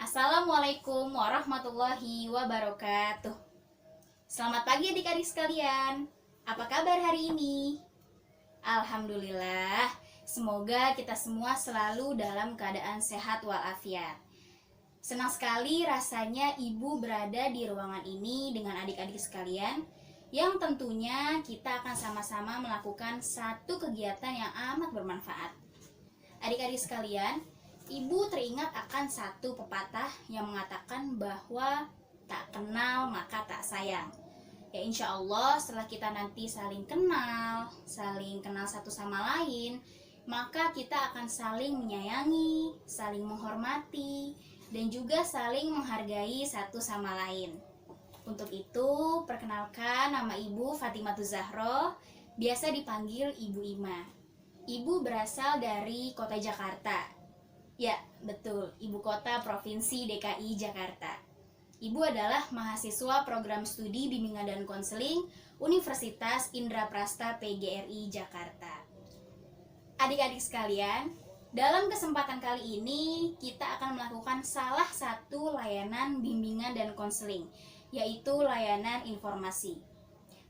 Assalamualaikum warahmatullahi wabarakatuh. Selamat pagi adik-adik sekalian. Apa kabar hari ini? Alhamdulillah. Semoga kita semua selalu dalam keadaan sehat walafiat. Senang sekali rasanya ibu berada di ruangan ini dengan adik-adik sekalian, yang tentunya kita akan sama-sama melakukan satu kegiatan yang amat bermanfaat. Adik-adik sekalian, ibu teringat akan satu pepatah yang mengatakan bahwa tak kenal maka tak sayang. Ya insya Allah setelah kita nanti saling kenal satu sama lain, maka kita akan saling menyayangi, saling menghormati, dan juga saling menghargai satu sama lain. Untuk itu, perkenalkan nama ibu Fatimah Zahro, biasa dipanggil Ibu Ima. Ibu berasal dari kota Jakarta. Ya, betul, ibu kota Provinsi DKI Jakarta. Ibu adalah mahasiswa program studi bimbingan dan konseling Universitas Indraprasta PGRI Jakarta. Adik-adik sekalian, dalam kesempatan kali ini kita akan melakukan salah satu layanan bimbingan dan konseling, yaitu layanan informasi.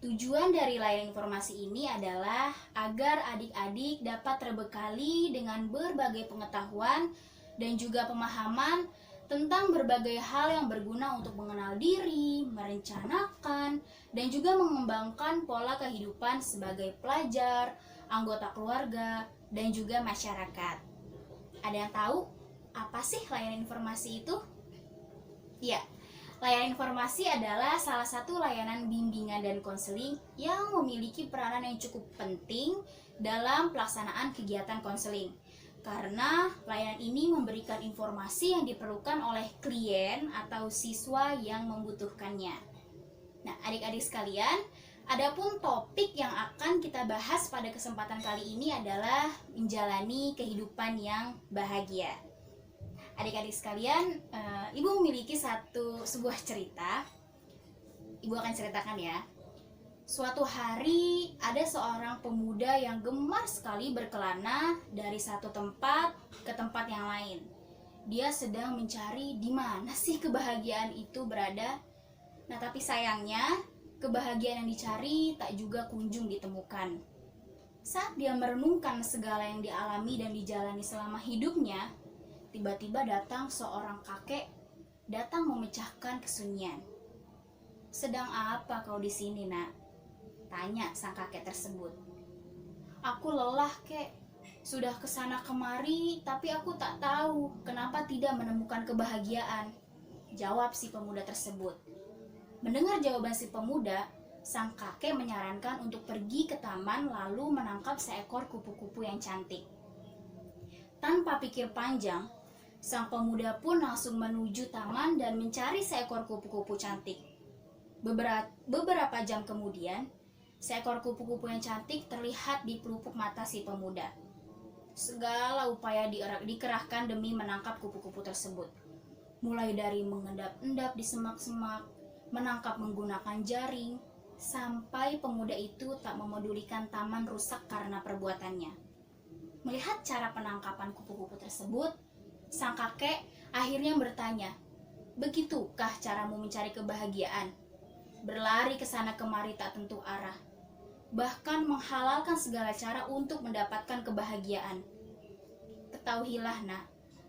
Tujuan dari layanan informasi ini adalah agar adik-adik dapat terbekali dengan berbagai pengetahuan dan juga pemahaman tentang berbagai hal yang berguna untuk mengenal diri, merencanakan, dan juga mengembangkan pola kehidupan sebagai pelajar, anggota keluarga, dan juga masyarakat. Ada yang tahu apa sih layanan informasi itu? Ya, layanan informasi adalah salah satu layanan bimbingan dan konseling yang memiliki peranan yang cukup penting dalam pelaksanaan kegiatan konseling. Karena layanan ini memberikan informasi yang diperlukan oleh klien atau siswa yang membutuhkannya. Nah, adik-adik sekalian, adapun topik yang akan kita bahas pada kesempatan kali ini adalah menjalani kehidupan yang bahagia. Adik-adik sekalian, ibu memiliki sebuah cerita. Ibu akan ceritakan ya. Suatu hari ada seorang pemuda yang gemar sekali berkelana dari satu tempat ke tempat yang lain. Dia sedang mencari di mana sih kebahagiaan itu berada. Nah, tapi sayangnya kebahagiaan yang dicari tak juga kunjung ditemukan. Saat dia merenungkan segala yang dialami dan dijalani selama hidupnya, tiba-tiba datang seorang kakek datang memecahkan kesunyian. "Sedang apa kau di sini, Nak?" tanya sang kakek tersebut. "Aku lelah, Kek. Sudah kesana kemari, tapi aku tak tahu kenapa tidak menemukan kebahagiaan," jawab si pemuda tersebut. Mendengar jawaban si pemuda, sang kakek menyarankan untuk pergi ke taman lalu menangkap seekor kupu-kupu yang cantik. Tanpa pikir panjang, sang pemuda pun langsung menuju taman dan mencari seekor kupu-kupu cantik. Beberapa jam kemudian, seekor kupu-kupu yang cantik terlihat di pelupuk mata si pemuda. Segala upaya dikerahkan demi menangkap kupu-kupu tersebut. Mulai dari mengendap-endap di semak-semak, menangkap menggunakan jaring, sampai pemuda itu tak memedulikan taman rusak karena perbuatannya. Melihat cara penangkapan kupu-kupu tersebut, sang kakek akhirnya bertanya, "Begitukah caramu mencari kebahagiaan? Berlari ke sana kemari tak tentu arah, bahkan menghalalkan segala cara untuk mendapatkan kebahagiaan. Ketahuilah, Nak,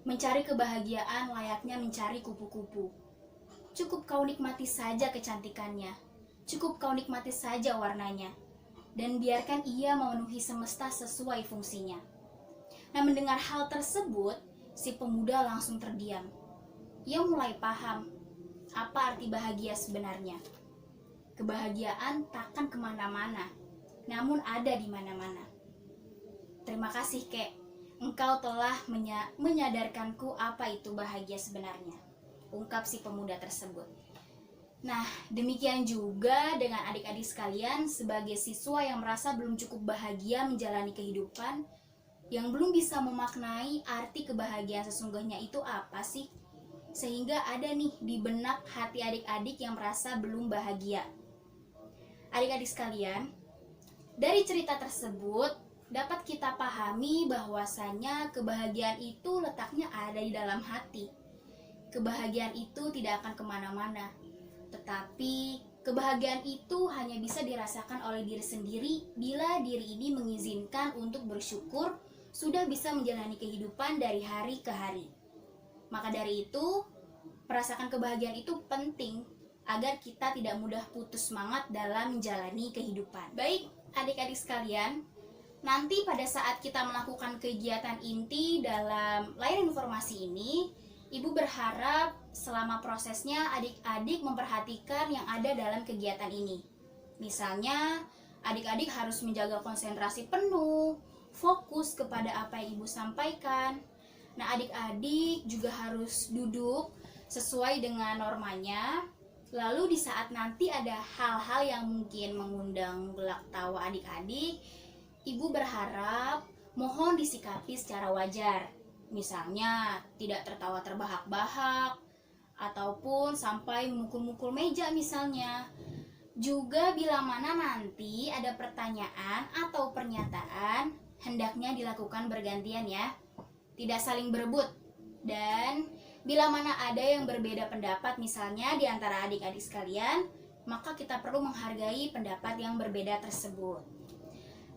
mencari kebahagiaan layaknya mencari kupu-kupu. Cukup kau nikmati saja kecantikannya, cukup kau nikmati saja warnanya, dan biarkan ia memenuhi semesta sesuai fungsinya." Nah, mendengar hal tersebut, si pemuda langsung terdiam. Ia mulai paham apa arti bahagia sebenarnya. Kebahagiaan takkan kemana-mana, namun ada di mana-mana. "Terima kasih, Kek. Engkau telah menyadarkanku apa itu bahagia sebenarnya," ungkap si pemuda tersebut. Nah, demikian juga dengan adik-adik sekalian sebagai siswa yang merasa belum cukup bahagia menjalani kehidupan, yang belum bisa memaknai arti kebahagiaan sesungguhnya itu apa sih, sehingga ada nih di benak hati adik-adik yang merasa belum bahagia. Adik-adik sekalian, dari cerita tersebut dapat kita pahami bahwasanya kebahagiaan itu letaknya ada di dalam hati. kebahagiaan itu tidak akan kemana-mana. Tetapi kebahagiaan itu hanya bisa dirasakan oleh diri sendiri bila diri ini mengizinkan untuk bersyukur sudah bisa menjalani kehidupan dari hari ke hari. Maka dari itu, merasakan kebahagiaan itu penting agar kita tidak mudah putus semangat dalam menjalani kehidupan. Baik, adik-adik sekalian, nanti pada saat kita melakukan kegiatan inti dalam layanan informasi ini, Ibu berharap selama prosesnya adik-adik memperhatikan yang ada dalam kegiatan ini. Misalnya, adik-adik harus menjaga konsentrasi penuh, fokus kepada apa yang Ibu sampaikan. Nah, adik-adik juga harus duduk sesuai dengan normanya. Lalu di saat nanti ada hal-hal yang mungkin mengundang gelak tawa adik-adik, Ibu berharap mohon disikapi secara wajar. Misalnya tidak tertawa terbahak-bahak ataupun sampai memukul-mukul meja misalnya. Juga bila mana nanti ada pertanyaan atau pernyataan, hendaknya dilakukan bergantian ya. Tidak saling berebut. Dan bila mana ada yang berbeda pendapat misalnya di antara adik-adik sekalian, maka kita perlu menghargai pendapat yang berbeda tersebut.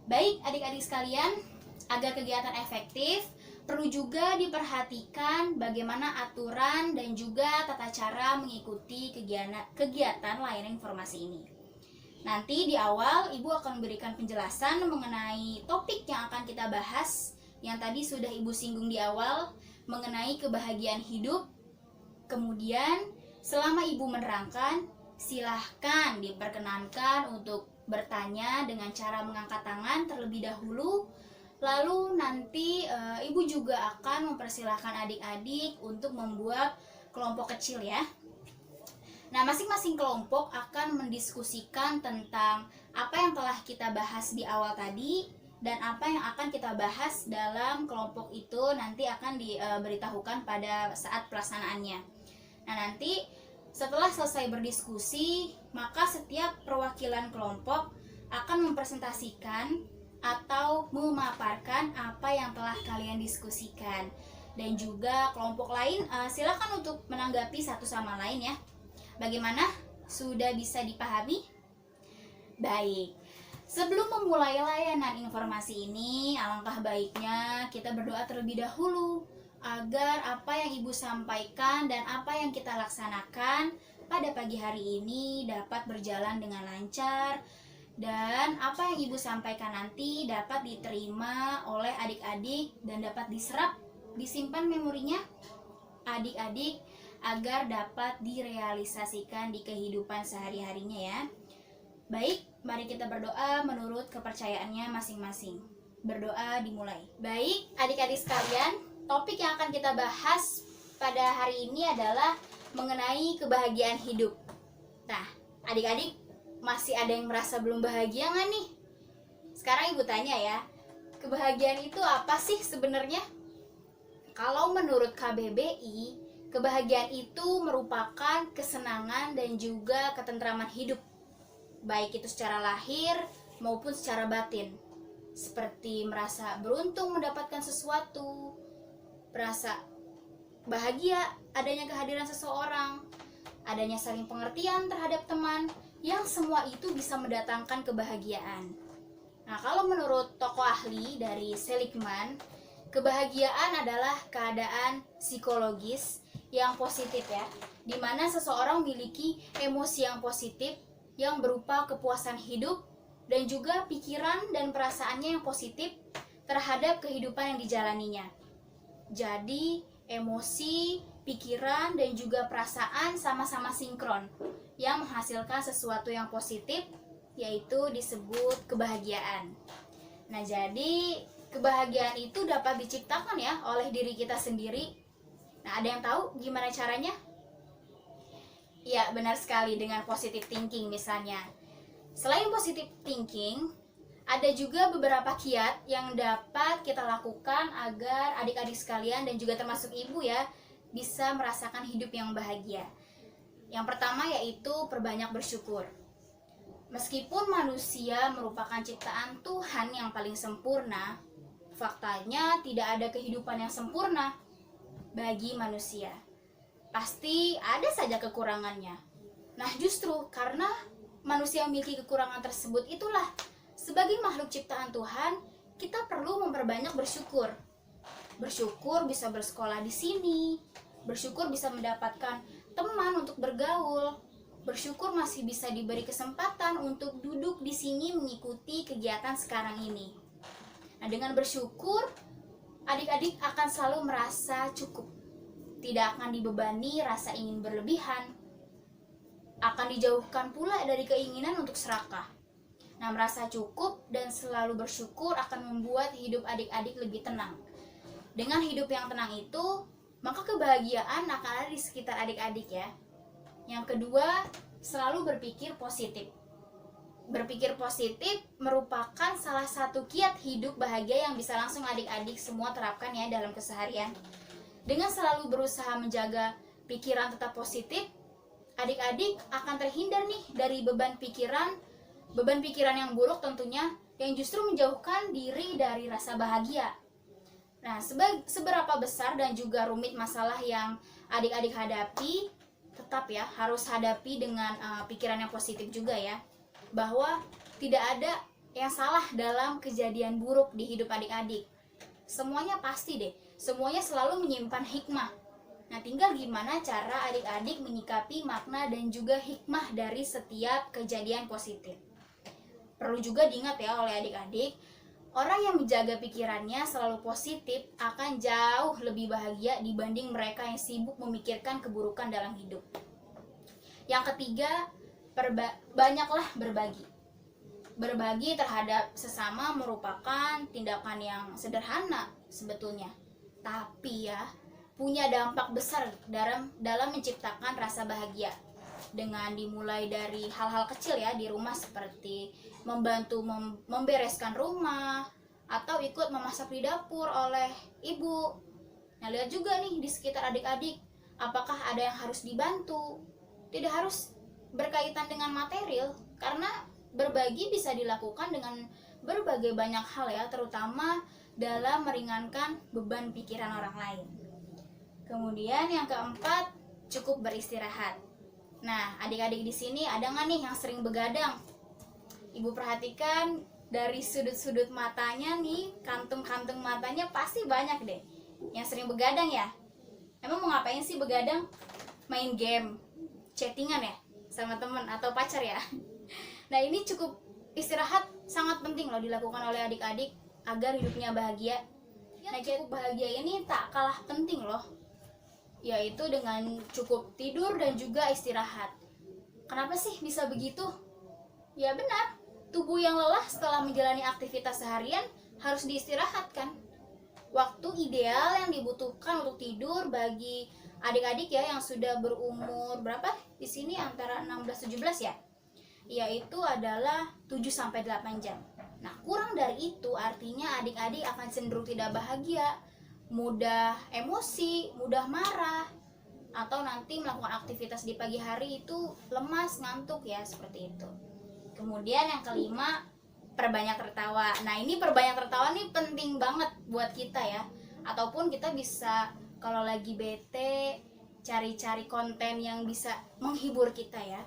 Baik adik-adik sekalian, agar kegiatan efektif, perlu juga diperhatikan bagaimana aturan dan juga tata cara mengikuti kegiatan layanan informasi ini. Nanti di awal Ibu akan memberikan penjelasan mengenai topik yang akan kita bahas, yang tadi sudah Ibu singgung di awal, mengenai kebahagiaan hidup. Kemudian selama Ibu menerangkan, silahkan diperkenankan untuk bertanya dengan cara mengangkat tangan terlebih dahulu. Lalu nanti Ibu juga akan mempersilahkan adik-adik untuk membuat kelompok kecil ya. Nah, masing-masing kelompok akan mendiskusikan tentang apa yang telah kita bahas di awal tadi dan apa yang akan kita bahas dalam kelompok itu nanti akan diberitahukan pada saat pelaksanaannya. Nah, nanti setelah selesai berdiskusi, maka setiap perwakilan kelompok akan mempresentasikan atau memaparkan apa yang telah kalian diskusikan. Dan juga kelompok lain silakan untuk menanggapi satu sama lain ya. Bagaimana? Sudah bisa dipahami? Baik. Sebelum memulai layanan informasi ini, alangkah baiknya kita berdoa terlebih dahulu agar apa yang Ibu sampaikan dan apa yang kita laksanakan pada pagi hari ini dapat berjalan dengan lancar. Dan apa yang Ibu sampaikan nanti dapat diterima oleh adik-adik dan dapat diserap, disimpan memorinya adik-adik agar dapat direalisasikan di kehidupan sehari-harinya ya. Baik, mari kita berdoa menurut kepercayaannya masing-masing. Berdoa dimulai. Baik, adik-adik sekalian, topik yang akan kita bahas pada hari ini adalah mengenai kebahagiaan hidup. Nah, adik-adik masih ada yang merasa belum bahagia nggak nih? Sekarang Ibu tanya ya, kebahagiaan itu apa sih sebenarnya? Kalau menurut KBBI, kebahagiaan itu merupakan kesenangan dan juga ketentraman hidup, baik itu secara lahir maupun secara batin. Seperti merasa beruntung mendapatkan sesuatu, merasa bahagia adanya kehadiran seseorang, adanya saling pengertian terhadap teman, yang semua itu bisa mendatangkan kebahagiaan. Nah, kalau menurut tokoh ahli dari Seligman, kebahagiaan adalah keadaan psikologis yang positif ya, di mana seseorang memiliki emosi yang positif yang berupa kepuasan hidup dan juga pikiran dan perasaannya yang positif terhadap kehidupan yang dijalaninya. Jadi, emosi, pikiran, dan juga perasaan sama-sama sinkron yang menghasilkan sesuatu yang positif, yaitu disebut kebahagiaan. Nah, jadi kebahagiaan itu dapat diciptakan ya oleh diri kita sendiri. Nah, ada yang tahu gimana caranya? Ya, benar sekali, dengan positive thinking misalnya. Selain positive thinking, ada juga beberapa kiat yang dapat kita lakukan agar adik-adik sekalian dan juga termasuk ibu ya, bisa merasakan hidup yang bahagia. Yang pertama yaitu perbanyak bersyukur. Meskipun manusia merupakan ciptaan Tuhan yang paling sempurna, faktanya tidak ada kehidupan yang sempurna bagi manusia. pasti ada saja kekurangannya. Nah, justru karena manusia memiliki kekurangan tersebut itulah, sebagai makhluk ciptaan Tuhan, kita perlu memperbanyak bersyukur. Bersyukur bisa bersekolah di sini, bersyukur bisa mendapatkan teman untuk bergaul, bersyukur masih bisa diberi kesempatan untuk duduk di sini mengikuti kegiatan sekarang ini. Nah, dengan bersyukur, adik-adik akan selalu merasa cukup. Tidak akan dibebani rasa ingin berlebihan. Akan dijauhkan pula dari keinginan untuk serakah. Nah, merasa cukup dan selalu bersyukur akan membuat hidup adik-adik lebih tenang. Dengan hidup yang tenang itu, maka kebahagiaan akan ada di sekitar adik-adik ya. Yang kedua, selalu berpikir positif. Berpikir positif merupakan salah satu kiat hidup bahagia yang bisa langsung adik-adik semua terapkan ya dalam keseharian. Dengan selalu berusaha menjaga pikiran tetap positif, adik-adik akan terhindar nih dari beban pikiran yang buruk tentunya, yang justru menjauhkan diri dari rasa bahagia. Nah, seberapa besar dan juga rumit masalah yang adik-adik hadapi, tetap ya harus hadapi dengan pikiran yang positif juga ya, bahwa tidak ada yang salah dalam kejadian buruk di hidup adik-adik. Semuanya pasti deh, semuanya selalu menyimpan hikmah. Nah, tinggal gimana cara adik-adik menyikapi makna dan juga hikmah dari setiap kejadian positif. Perlu juga diingat ya oleh adik-adik, orang yang menjaga pikirannya selalu positif akan jauh lebih bahagia dibanding mereka yang sibuk memikirkan keburukan dalam hidup. Yang ketiga, banyaklah berbagi. Berbagi terhadap sesama merupakan tindakan yang sederhana sebetulnya, tapi ya punya dampak besar dalam menciptakan rasa bahagia. Dengan dimulai dari hal-hal kecil ya di rumah, seperti membantu membereskan rumah atau ikut memasak di dapur oleh ibu. Nah, lihat juga nih di sekitar adik-adik, apakah ada yang harus dibantu. Tidak harus berkaitan dengan material, karena berbagi bisa dilakukan dengan berbagai banyak hal ya, terutama dalam meringankan beban pikiran orang lain. Kemudian yang keempat, cukup beristirahat. Nah, adik-adik di sini ada nggak nih yang sering begadang? Ibu perhatikan dari sudut-sudut matanya nih, kantung-kantung matanya pasti banyak deh yang sering begadang ya. Emang mau ngapain sih begadang? Main game, chattingan ya sama temen atau pacar ya. Nah, ini cukup istirahat sangat penting loh dilakukan oleh adik-adik agar hidupnya bahagia. Nah, cukup bahagia ini tak kalah penting loh, yaitu dengan cukup tidur dan juga istirahat. Kenapa sih bisa begitu? Ya benar, tubuh yang lelah setelah menjalani aktivitas seharian harus diistirahatkan. Waktu ideal yang dibutuhkan untuk tidur bagi adik-adik ya yang sudah berumur berapa? Di sini antara 16-17 ya. Yaitu adalah 7-8 jam. Nah, kurang dari itu artinya adik-adik akan cenderung tidak bahagia, mudah emosi, mudah marah, atau nanti melakukan aktivitas di pagi hari itu lemas, ngantuk ya, seperti itu. Kemudian yang kelima, perbanyak tertawa. Nah, ini perbanyak tertawa nih penting banget buat kita ya. Ataupun kita bisa kalau lagi bete cari-cari konten yang bisa menghibur kita ya.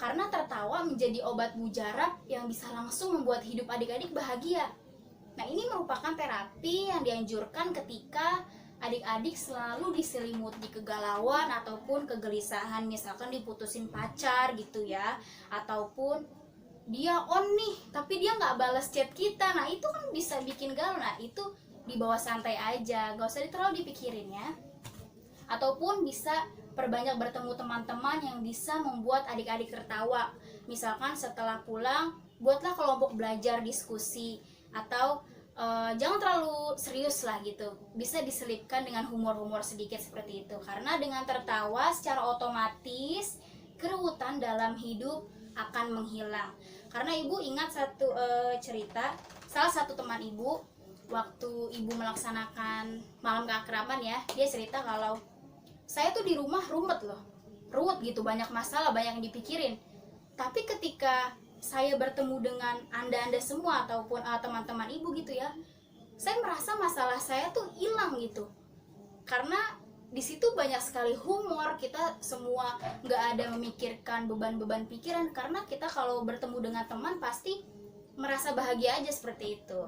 Karena tertawa menjadi obat mujarab yang bisa langsung membuat hidup adik-adik bahagia. Nah, ini merupakan terapi yang dianjurkan ketika adik-adik selalu diselimuti kegalauan ataupun kegelisahan, misalkan diputusin pacar gitu ya, ataupun dia on nih tapi dia nggak balas chat kita. Nah, itu kan bisa bikin galau. Nah, itu dibawa santai aja, gak usah terlalu dipikirin ya. Ataupun bisa perbanyak bertemu teman-teman yang bisa membuat adik-adik tertawa. Misalkan setelah pulang, buatlah kelompok belajar diskusi, atau jangan terlalu serius lah gitu, bisa diselipkan dengan humor-humor sedikit seperti itu. Karena dengan tertawa secara otomatis keruwetan dalam hidup akan menghilang. Karena ibu ingat satu cerita, salah satu teman ibu waktu ibu melaksanakan malam keakraban ya, dia cerita kalau saya tuh di rumah ruwet gitu, banyak masalah, banyak yang dipikirin. Tapi ketika saya bertemu dengan anda semua ataupun teman-teman ibu gitu ya, saya merasa masalah saya tuh hilang gitu. Karena di situ banyak sekali humor, kita semua nggak ada memikirkan beban-beban pikiran, karena kita kalau bertemu dengan teman pasti merasa bahagia aja seperti itu.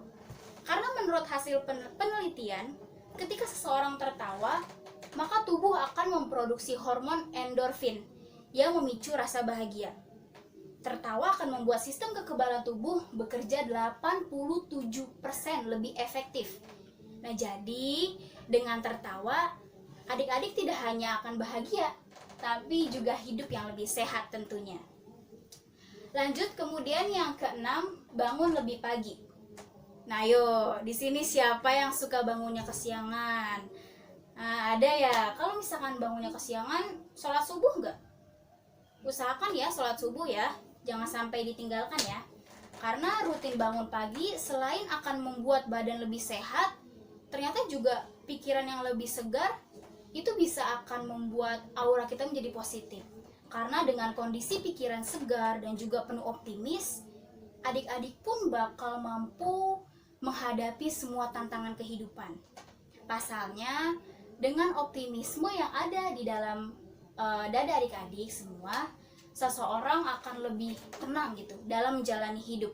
Karena menurut hasil penelitian, ketika seseorang tertawa, maka tubuh akan memproduksi hormon endorfin yang memicu rasa bahagia. Tertawa akan membuat sistem kekebalan tubuh bekerja 87% lebih efektif. Nah, jadi dengan tertawa, adik-adik tidak hanya akan bahagia, tapi juga hidup yang lebih sehat tentunya. Lanjut, kemudian yang keenam, bangun lebih pagi. Nah, yuk, di sini siapa yang suka bangunnya kesiangan? Nah, ada ya. Kalau misalkan bangunnya kesiangan, sholat subuh nggak? Usahakan ya sholat subuh ya, jangan sampai ditinggalkan ya. Karena rutin bangun pagi selain akan membuat badan lebih sehat, ternyata juga pikiran yang lebih segar itu bisa akan membuat aura kita menjadi positif. Karena dengan kondisi pikiran segar dan juga penuh optimis, adik-adik pun bakal mampu menghadapi semua tantangan kehidupan. Pasalnya, dengan optimisme yang ada di dalam dada adik-adik semua, seseorang akan lebih tenang gitu dalam menjalani hidup.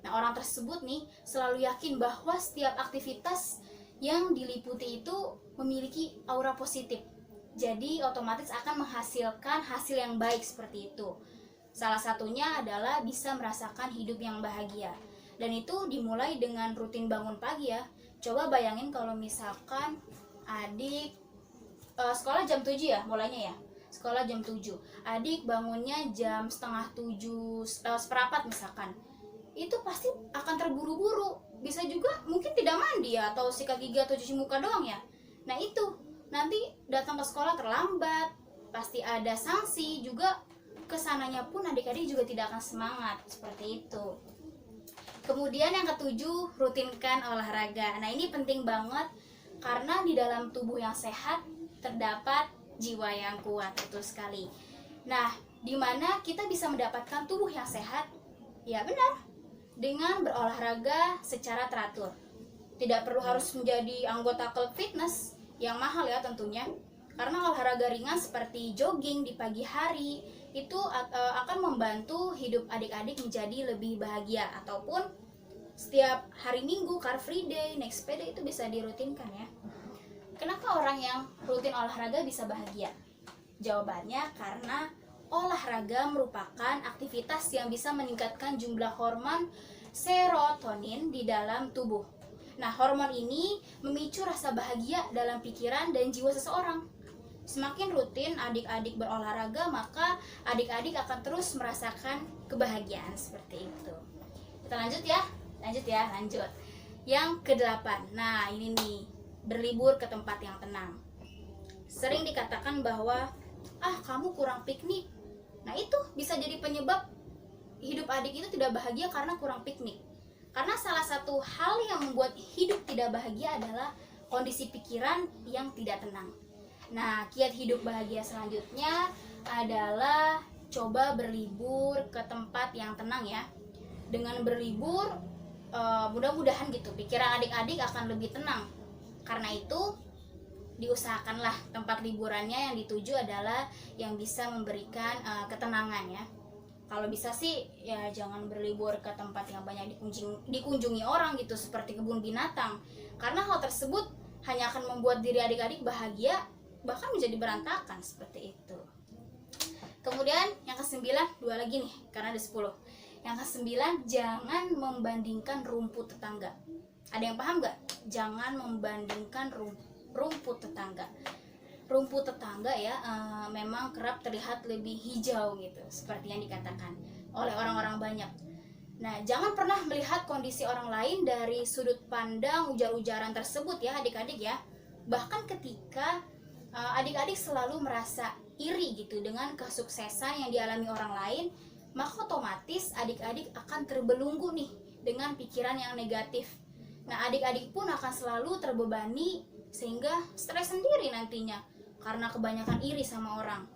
Nah, orang tersebut nih selalu yakin bahwa setiap aktivitas yang diliputi itu memiliki aura positif. Jadi otomatis akan menghasilkan hasil yang baik seperti itu. Salah satunya adalah bisa merasakan hidup yang bahagia. Dan itu dimulai dengan rutin bangun pagi ya. Coba bayangin kalau misalkan adik sekolah jam 7 ya mulainya ya. Sekolah jam 7. Adik bangunnya jam setengah 7, seperempat misalkan. Itu pasti akan terburu-buru. Bisa juga mungkin tidak mandi ya, atau sikat gigi atau cuci muka doang ya. Nah itu, nanti datang ke sekolah terlambat, pasti ada sanksi juga. Kesananya pun adik-adik juga tidak akan semangat, seperti itu. Kemudian yang ketujuh, rutinkan olahraga. Nah ini penting banget, karena di dalam tubuh yang sehat terdapat jiwa yang kuat, betul sekali. Nah, dimana kita bisa mendapatkan tubuh yang sehat? Ya benar, dengan berolahraga secara teratur. Tidak perlu harus menjadi anggota klub fitness yang mahal ya tentunya. Karena olahraga ringan seperti jogging di pagi hari itu akan membantu hidup adik-adik menjadi lebih bahagia. Ataupun setiap hari Minggu, Car Free Day, naik sepeda itu bisa dirutinkan ya. Kenapa orang yang rutin olahraga bisa bahagia? Jawabannya karena olahraga merupakan aktivitas yang bisa meningkatkan jumlah hormon serotonin di dalam tubuh. Nah, hormon ini memicu rasa bahagia dalam pikiran dan jiwa seseorang. Semakin rutin adik-adik berolahraga, maka adik-adik akan terus merasakan kebahagiaan seperti itu. Kita lanjut ya. Lanjut. Yang ke-8. Nah, ini nih, berlibur ke tempat yang tenang. Sering dikatakan bahwa kamu kurang piknik. Nah itu bisa jadi penyebab hidup adik itu tidak bahagia karena kurang piknik. Karena salah satu hal yang membuat hidup tidak bahagia adalah kondisi pikiran yang tidak tenang. Nah, kiat hidup bahagia selanjutnya adalah coba berlibur ke tempat yang tenang ya. Dengan berlibur, mudah-mudahan gitu pikiran adik-adik akan lebih tenang. Karena itu diusahakanlah tempat liburannya yang dituju adalah yang bisa memberikan ketenangan ya. Kalau bisa sih ya jangan berlibur ke tempat yang banyak dikunjungi orang gitu, seperti kebun binatang, karena hal tersebut hanya akan membuat diri adik-adik bahagia, bahkan menjadi berantakan seperti itu. Kemudian yang ke-9, 2 lagi nih karena ada 10. Yang ke-9, jangan membandingkan rumput tetangga. Ada yang paham gak? Jangan membandingkan rumput tetangga. Rumput tetangga ya memang kerap terlihat lebih hijau gitu, seperti yang dikatakan oleh orang-orang banyak. Nah, jangan pernah melihat kondisi orang lain dari sudut pandang ujar-ujaran tersebut ya adik-adik ya. Bahkan ketika adik-adik selalu merasa iri gitu dengan kesuksesan yang dialami orang lain, maka otomatis adik-adik akan terbelenggu nih dengan pikiran yang negatif. Nah, adik-adik pun akan selalu terbebani sehingga stres sendiri nantinya karena kebanyakan iri sama orang.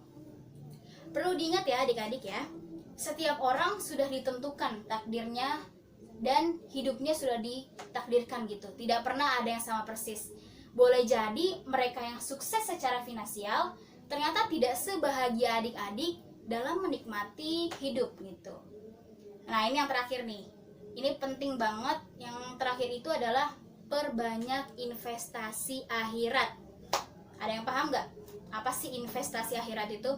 Perlu diingat ya adik-adik ya, setiap orang sudah ditentukan takdirnya dan hidupnya sudah ditakdirkan gitu. Tidak pernah ada yang sama persis. Boleh jadi mereka yang sukses secara finansial ternyata tidak sebahagia adik-adik dalam menikmati hidup gitu. Nah, ini yang terakhir nih. Ini penting banget. Yang terakhir itu adalah perbanyak investasi akhirat. Ada yang paham nggak? Apa sih investasi akhirat itu?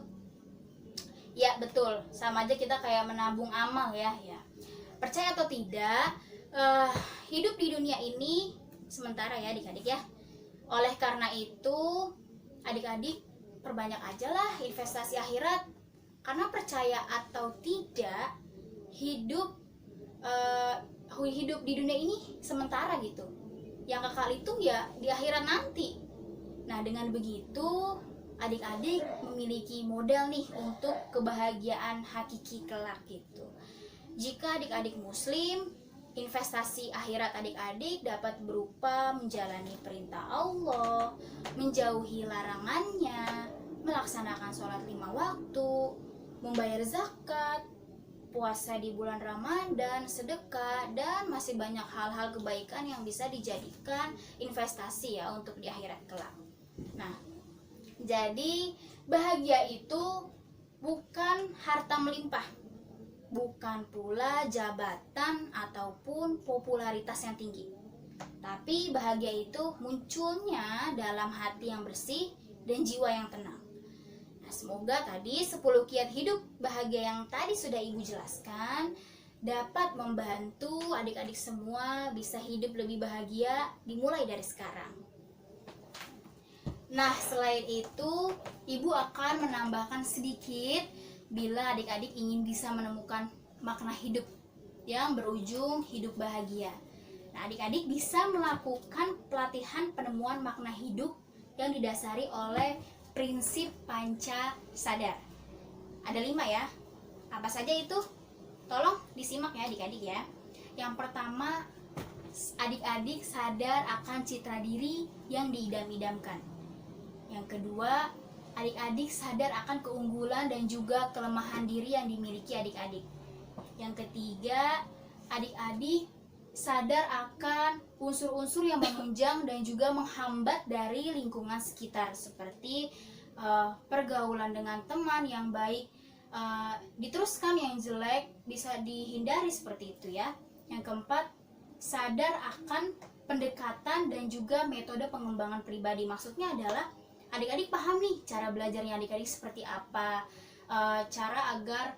Ya betul, sama aja kita kayak menabung amal ya. Percaya atau tidak, hidup di dunia ini sementara ya adik-adik ya. Oleh karena itu, adik-adik perbanyak aja lah investasi akhirat. Karena percaya atau tidak, hidup di dunia ini sementara gitu. Yang kekal itu ya di akhirat nanti. Nah, dengan begitu adik-adik memiliki modal nih untuk kebahagiaan hakiki kelak gitu. Jika adik-adik muslim, investasi akhirat adik-adik dapat berupa menjalani perintah Allah, menjauhi larangannya, melaksanakan sholat 5 waktu, membayar zakat, puasa di bulan Ramadan, sedekah, dan masih banyak hal-hal kebaikan yang bisa dijadikan investasi ya untuk di akhirat kelak. Nah, jadi bahagia itu bukan harta melimpah, bukan pula jabatan ataupun popularitas yang tinggi. Tapi bahagia itu munculnya dalam hati yang bersih dan jiwa yang tenang. Nah, semoga tadi 10 kiat hidup bahagia yang tadi sudah Ibu jelaskan dapat membantu adik-adik semua bisa hidup lebih bahagia dimulai dari sekarang. Nah, selain itu, Ibu akan menambahkan sedikit bila adik-adik ingin bisa menemukan makna hidup yang berujung hidup bahagia. Nah, adik-adik bisa melakukan pelatihan penemuan makna hidup yang didasari oleh prinsip panca sadar. Ada 5 ya. Apa saja itu? Tolong disimak ya adik-adik ya. Yang pertama, adik-adik sadar akan citra diri yang diidam-idamkan. Yang kedua, adik-adik sadar akan keunggulan dan juga kelemahan diri yang dimiliki adik-adik. Yang ketiga, adik-adik sadar akan unsur-unsur yang menunjang dan juga menghambat dari lingkungan sekitar, seperti pergaulan dengan teman yang baik diteruskan, yang jelek bisa dihindari, seperti itu ya. Yang keempat, sadar akan pendekatan dan juga metode pengembangan pribadi. Maksudnya adalah adik-adik paham nih cara belajarnya adik-adik seperti apa, cara agar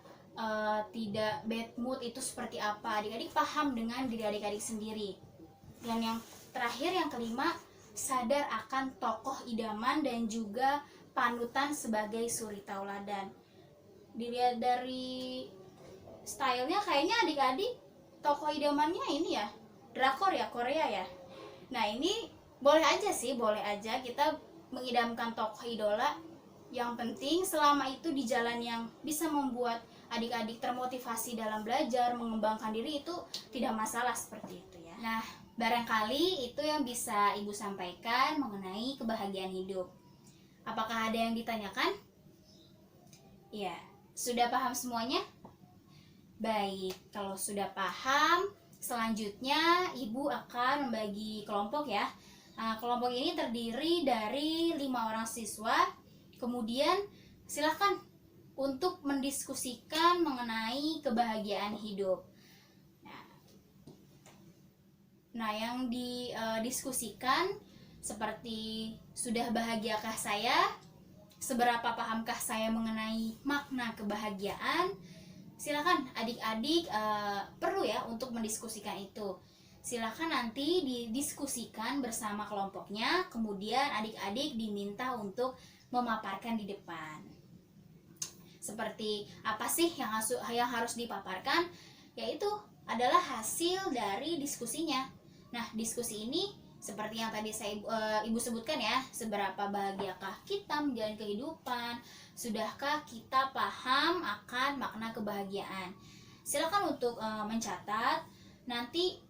tidak bad mood itu seperti apa. Adik-adik paham dengan diri adik-adik sendiri. Dan yang terakhir, yang kelima, sadar akan tokoh idaman dan juga panutan sebagai suri tauladan. Dilihat dari stylenya kayaknya adik-adik tokoh idamannya ini ya drakor ya, Korea ya. Nah, ini boleh aja sih, boleh aja kita mengidamkan tokoh idola. Yang penting selama itu di jalan yang bisa membuat adik-adik termotivasi dalam belajar, mengembangkan diri, itu tidak masalah, seperti itu ya. Nah, barangkali itu yang bisa Ibu sampaikan mengenai kebahagiaan hidup. Apakah ada yang ditanyakan? Ya, sudah paham semuanya? Baik, kalau sudah paham, selanjutnya Ibu akan membagi kelompok ya. Nah, kelompok ini terdiri dari 5 orang siswa. Kemudian silakan untuk mendiskusikan mengenai kebahagiaan hidup. Nah, yang didiskusikan seperti sudah bahagiakah saya? Seberapa pahamkah saya mengenai makna kebahagiaan? Silakan adik-adik perlu ya untuk mendiskusikan itu. Silakan nanti didiskusikan bersama kelompoknya, kemudian adik-adik diminta untuk memaparkan di depan. Seperti apa sih yang harus dipaparkan? Yaitu adalah hasil dari diskusinya. Nah, diskusi ini seperti yang tadi Ibu sebutkan ya, seberapa bahagiakah kita menjalani kehidupan? Sudahkah kita paham akan makna kebahagiaan? Silakan untuk mencatat. Nanti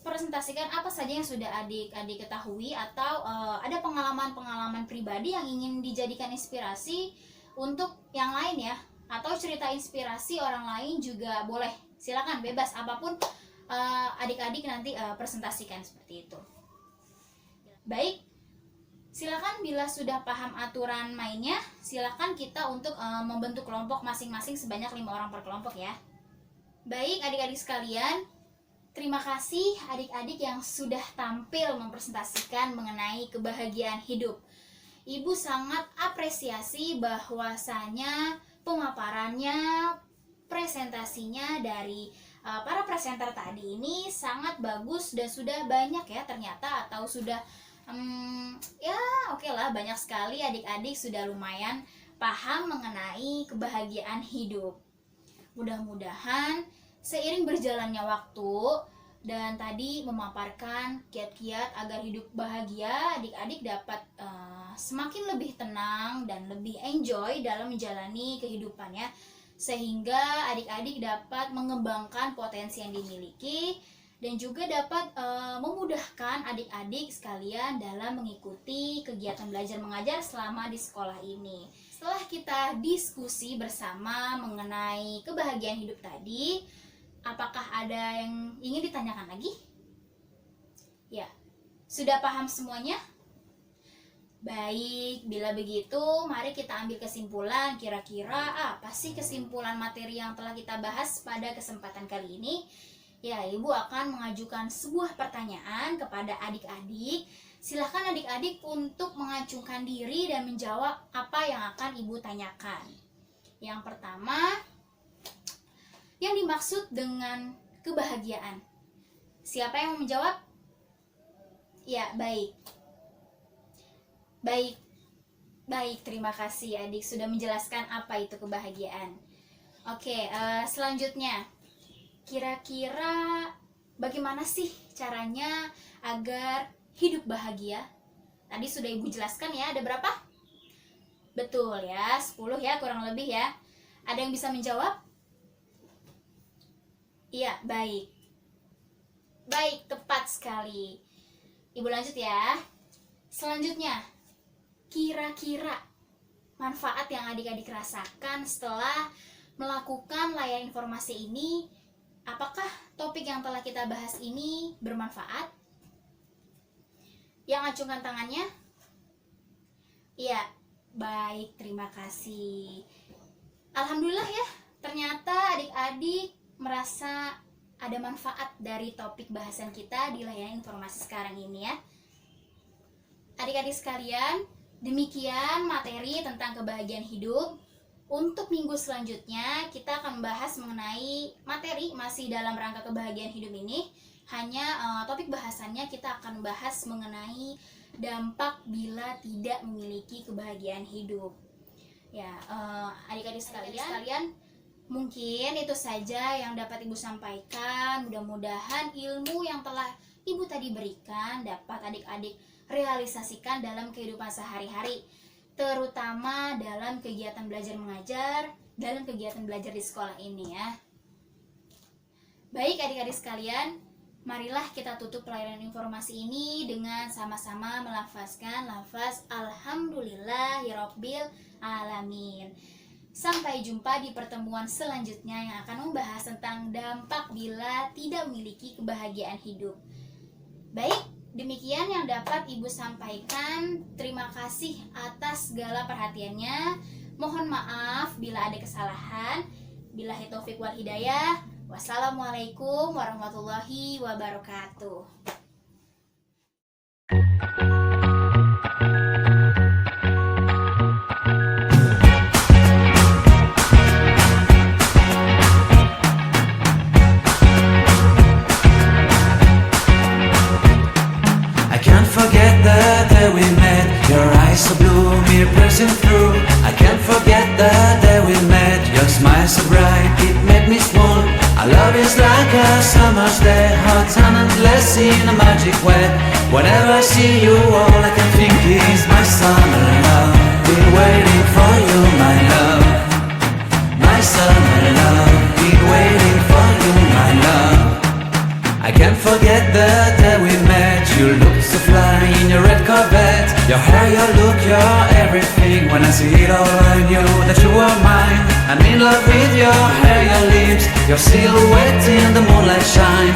presentasikan apa saja yang sudah adik-adik ketahui, atau ada pengalaman-pengalaman pribadi yang ingin dijadikan inspirasi untuk yang lain ya, atau cerita inspirasi orang lain juga boleh. Silakan, bebas, apapun adik-adik nanti presentasikan seperti itu. Baik, Silakan bila sudah paham aturan mainnya, silakan kita untuk membentuk kelompok masing-masing sebanyak 5 orang per kelompok ya. Baik adik-adik sekalian, terima kasih adik-adik yang sudah tampil mempresentasikan mengenai kebahagiaan hidup. Ibu sangat apresiasi bahwasanya pemaparannya, presentasinya dari para presenter tadi ini sangat bagus dan sudah banyak ya ternyata, atau sudah ya oke lah, banyak sekali adik-adik sudah lumayan paham mengenai kebahagiaan hidup. Mudah-mudahan seiring berjalannya waktu dan tadi memaparkan kiat-kiat agar hidup bahagia, adik-adik dapat semakin lebih tenang dan lebih enjoy dalam menjalani kehidupannya, sehingga adik-adik dapat mengembangkan potensi yang dimiliki dan juga dapat memudahkan adik-adik sekalian dalam mengikuti kegiatan belajar mengajar selama di sekolah ini. Setelah kita diskusi bersama mengenai kebahagiaan hidup tadi, apakah ada yang ingin ditanyakan lagi? Ya, sudah paham semuanya? Baik, bila begitu mari kita ambil kesimpulan. Kira-kira apa sih kesimpulan materi yang telah kita bahas pada kesempatan kali ini? Ya, Ibu akan mengajukan sebuah pertanyaan kepada adik-adik. Silahkan adik-adik untuk mengacungkan diri dan menjawab apa yang akan Ibu tanyakan. Yang pertama, yang dimaksud dengan kebahagiaan. Siapa yang mau menjawab? Ya, baik. Baik, terima kasih adik sudah menjelaskan apa itu kebahagiaan. Oke, selanjutnya. Kira-kira bagaimana sih caranya agar hidup bahagia? Tadi sudah Ibu jelaskan ya, ada berapa? Betul ya, 10 ya kurang lebih ya. Ada yang bisa menjawab? Iya, baik. Baik, tepat sekali. Ibu lanjut ya. Selanjutnya, kira-kira manfaat yang adik-adik rasakan setelah melakukan layanan informasi ini, apakah topik yang telah kita bahas ini bermanfaat? Yang acungkan tangannya? Iya, baik, terima kasih. Alhamdulillah ya, ternyata adik-adik merasa ada manfaat dari topik bahasan kita di layanan informasi sekarang ini ya. Adik-adik sekalian, demikian materi tentang kebahagiaan hidup. Untuk minggu selanjutnya kita akan membahas mengenai materi masih dalam rangka kebahagiaan hidup ini. Hanya topik bahasannya kita akan bahas mengenai dampak bila tidak memiliki kebahagiaan hidup. Ya, adik-adik sekalian, mungkin itu saja yang dapat Ibu sampaikan. Mudah-mudahan ilmu yang telah Ibu tadi berikan dapat adik-adik realisasikan dalam kehidupan sehari-hari, terutama dalam kegiatan belajar mengajar, dalam kegiatan belajar di sekolah ini ya. Baik adik-adik sekalian, marilah kita tutup pelayanan informasi ini dengan sama-sama melafazkan lafaz Alhamdulillahirabbil alamin. Sampai jumpa di pertemuan selanjutnya yang akan membahas tentang dampak bila tidak memiliki kebahagiaan hidup. Baik, demikian yang dapat Ibu sampaikan. Terima kasih atas segala perhatiannya. Mohon maaf bila ada kesalahan. Billahi taufik wal hidayah. Wassalamualaikum warahmatullahi wabarakatuh. Forget the day we met. Your eyes so blue, me piercing through. I can't forget the day we met. Your smile so bright, it made me swoon. Our love is like a summer's day, hot and endless in a magic way. Whenever I see you, all I can think is my summer love. Been waiting for you, my love. My summer love. Been waiting for you, my love. I can't forget the day we met. You looked so fly in your red Corvette. Your hair, your look, your everything. When I see it all, I knew that you were mine. I'm in love with your hair, your lips, your silhouette in the moonlight shine.